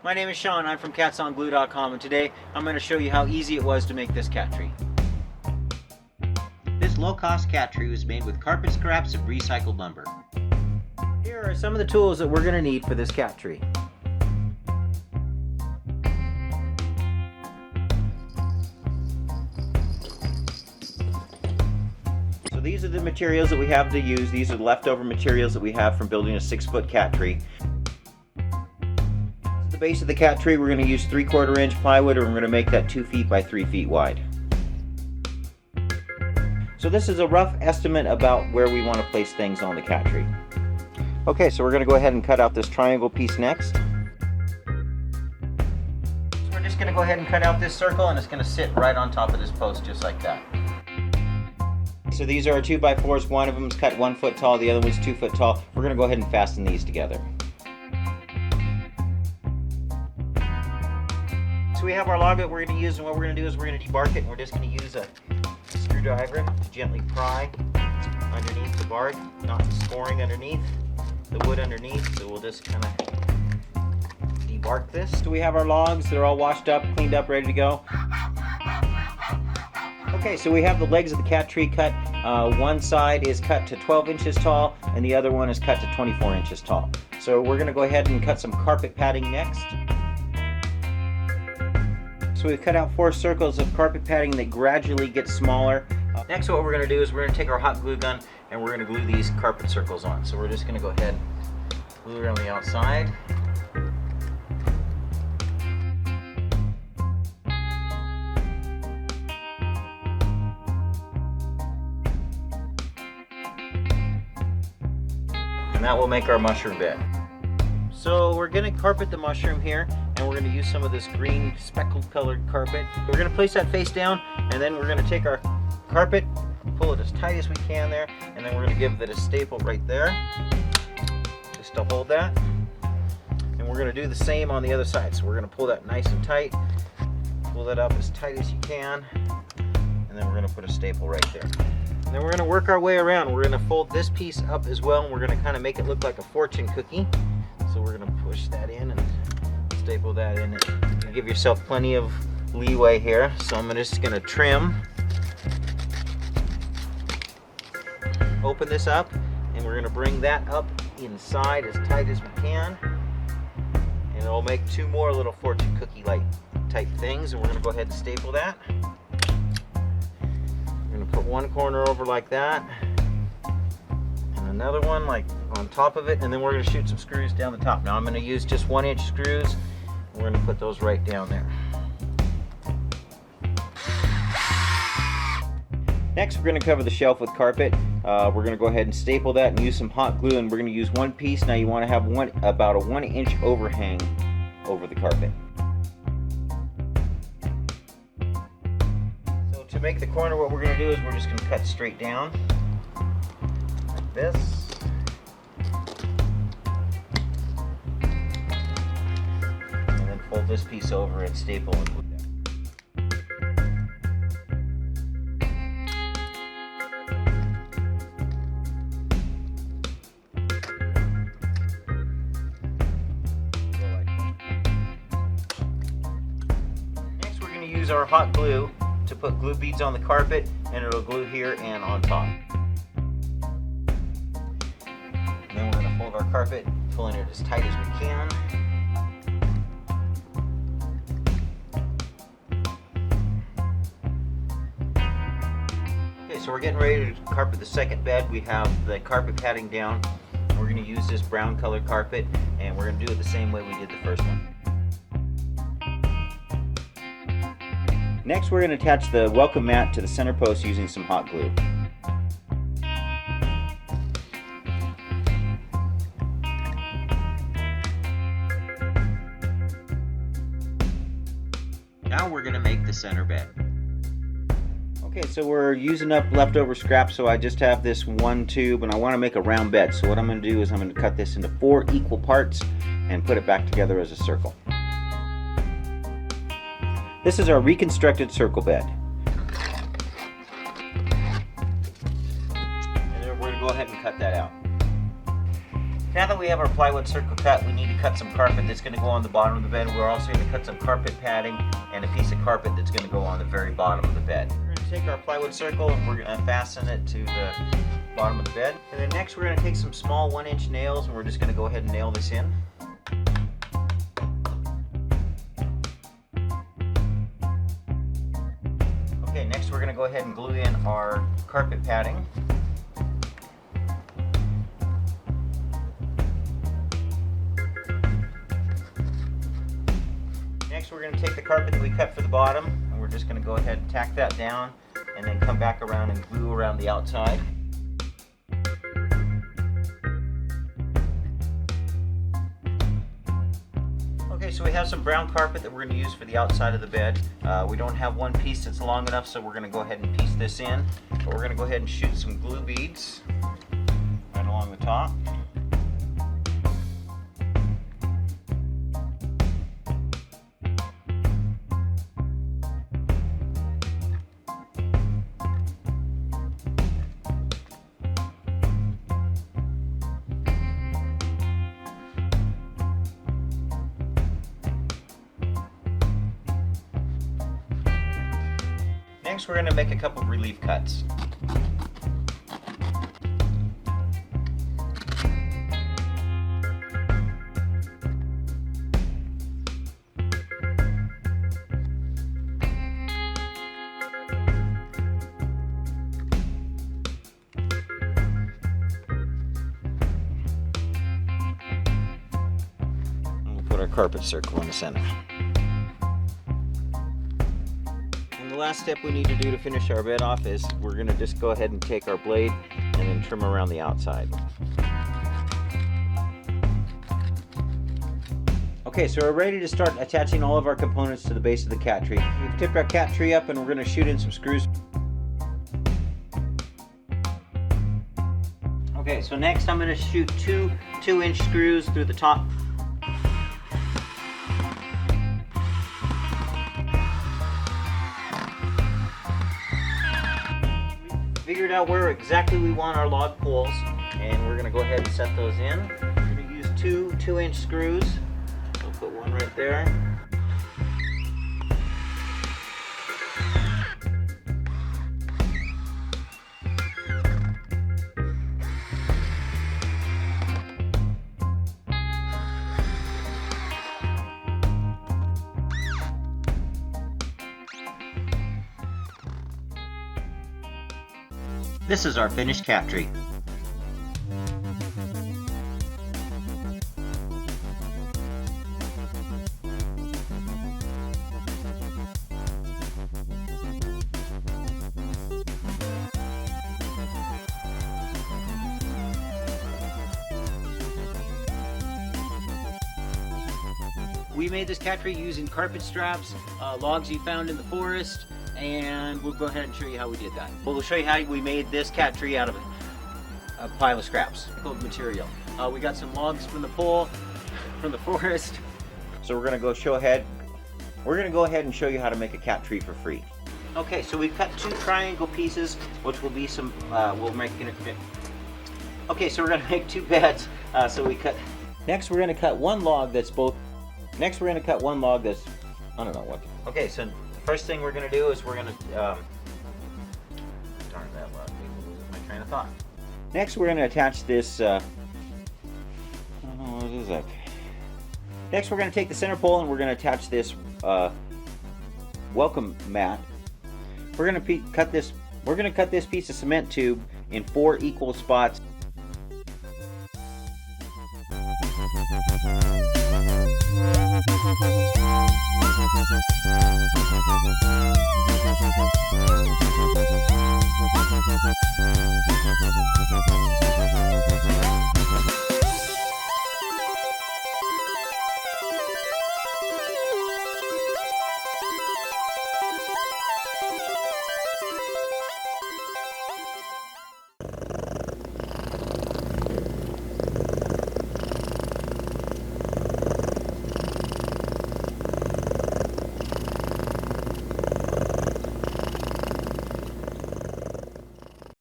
My name is Sean, I'm from CatsOnTV.com, and today I'm going to show you how easy it was to make this cat tree. This low-cost cat tree was made with carpet scraps and recycled lumber. Here are some of the tools that we're going to need for this cat tree. So these are the materials that we have to use. These are the leftover materials that we have from building a 6-foot cat tree. The base of the cat tree, we're going to use 3/4 inch plywood, and we're going to make that 2 feet by 3 feet wide. So this is a rough estimate about where we want to place things on the cat tree. Okay, so we're going to go ahead and cut out this triangle piece next. So we're just going to go ahead and cut out this circle, and it's going to sit right on top of this post just like that. So these are our 2x4s. One of them is cut 1 foot tall, the other one's 2 foot tall. We're going to go ahead and fasten these together. So we have our log that we're going to use, and what we're going to do is we're going to debark it, and we're just going to use a screwdriver to gently pry underneath the bark, not scoring underneath the wood underneath. So we'll just kind of debark this. So we have our logs, they're all washed up, cleaned up, ready to go. Okay, so we have the legs of the cat tree cut. One side is cut to 12 inches tall, and the other one is cut to 24 inches tall. So we're going to go ahead and cut some carpet padding next. So we've cut out 4 circles of carpet padding that gradually get smaller. Next, what we're going to do is we're going to take our hot glue gun and we're going to glue these carpet circles on. So we're just going to go ahead and glue it on the outside. And that will make our mushroom bed. So we're going to carpet the mushroom here, and we're going to use some of this green speckled colored carpet. We're going to place that face down, and then we're going to take our carpet, pull it as tight as we can there, and then we're going to give it a staple right there, just to hold that. And we're going to do the same on the other side. So we're going to pull that nice and tight, pull that up as tight as you can, and then we're going to put a staple right there. And then we're going to work our way around. We're going to fold this piece up as well, and we're going to kind of make it look like a fortune cookie. So we're going to push that in and staple that in. And give yourself plenty of leeway here. So I'm just going to trim, open this up, and we're going to bring that up inside as tight as we can. And it'll make 2 more little fortune cookie-like type things. And we're going to go ahead and staple that. We're going to put one corner over like that, and another one like on top of it, and then we're going to shoot some screws down the top. Now I'm going to use just 1-inch screws. We're going to put those right down there. Next, we're going to cover the shelf with carpet. We're going to go ahead and staple that and use some hot glue, and we're going to use 1 piece. Now you want to have about a 1-inch overhang over the carpet. So to make the corner, what we're going to do is we're just going to cut straight down like this. Fold this piece over and staple and glue that. Next, we're going to use our hot glue to put glue beads on the carpet, and it'll glue here and on top. And then we're going to fold our carpet, pulling it as tight as we can. So we're getting ready to carpet the second bed. We have the carpet padding down. We're going to use this brown colored carpet, and we're going to do it the same way we did the first one. Next, we're going to attach the welcome mat to the center post using some hot glue. Now we're going to make the center bed. Okay, so we're using up leftover scrap, so I just have this 1 tube, and I want to make a round bed. So what I'm going to do is I'm going to cut this into 4 equal parts and put it back together as a circle. This is our reconstructed circle bed. And then we're going to go ahead and cut that out. Now that we we have our plywood circle cut, we need to cut some carpet that's going to go on the bottom of the bed. We're also going to cut some carpet padding and a piece of carpet that's going to go on the very bottom of the bed. We're going to take our plywood circle and we're going to fasten it to the bottom of the bed. And then next we're going to take some small 1-inch nails and we're just going to go ahead and nail this in. Okay, next we're going to go ahead and glue in our carpet padding. Next we're going to take the carpet that we cut for the bottom and we're just going to go ahead and tack that down and then come back around and glue around the outside. Okay, so we have some brown carpet that we're going to use for the outside of the bed. We don't have one piece that's long enough, so we're going to go ahead and piece this in. But we're going to go ahead and shoot some glue beads right along the top. Next, we're going to make a couple of relief cuts. And we'll put our carpet circle in the center. The last step we need to do to finish our bed off is we're going to just go ahead and take our blade and then trim around the outside. Okay, so we're ready to start attaching all of our components to the base of the cat tree. We've tipped our cat tree up and we're going to shoot in some screws. Okay, so next I'm going to shoot two 2-inch screws through the top. Figured out where exactly we want our log poles, and we're going to go ahead and set those in. We're going to use two 2-inch screws. We'll put one right there. This is our finished cat tree. We made this cat tree using carpet straps, logs you found in the forest, and we'll go ahead and show you how we did that. We'll show you how we made this cat tree out of a pile of scraps, cold material. We got some logs from the pole, from the forest. So we're gonna go ahead and show you how to make a cat tree for free. Okay, so we cut 2 triangle pieces, which will be some, we'll make it fit. Okay, so we're gonna make 2 beds. Next we're gonna cut one log that's I don't know what. Okay, so first thing we're going to do is we're going to, darn that, losing my train of thought. Next we're going to attach this, I don't know, what is that? Next we're going to take the center pole and we're going to attach this welcome mat. We're going to cut this piece of cement tube in 4 equal spots.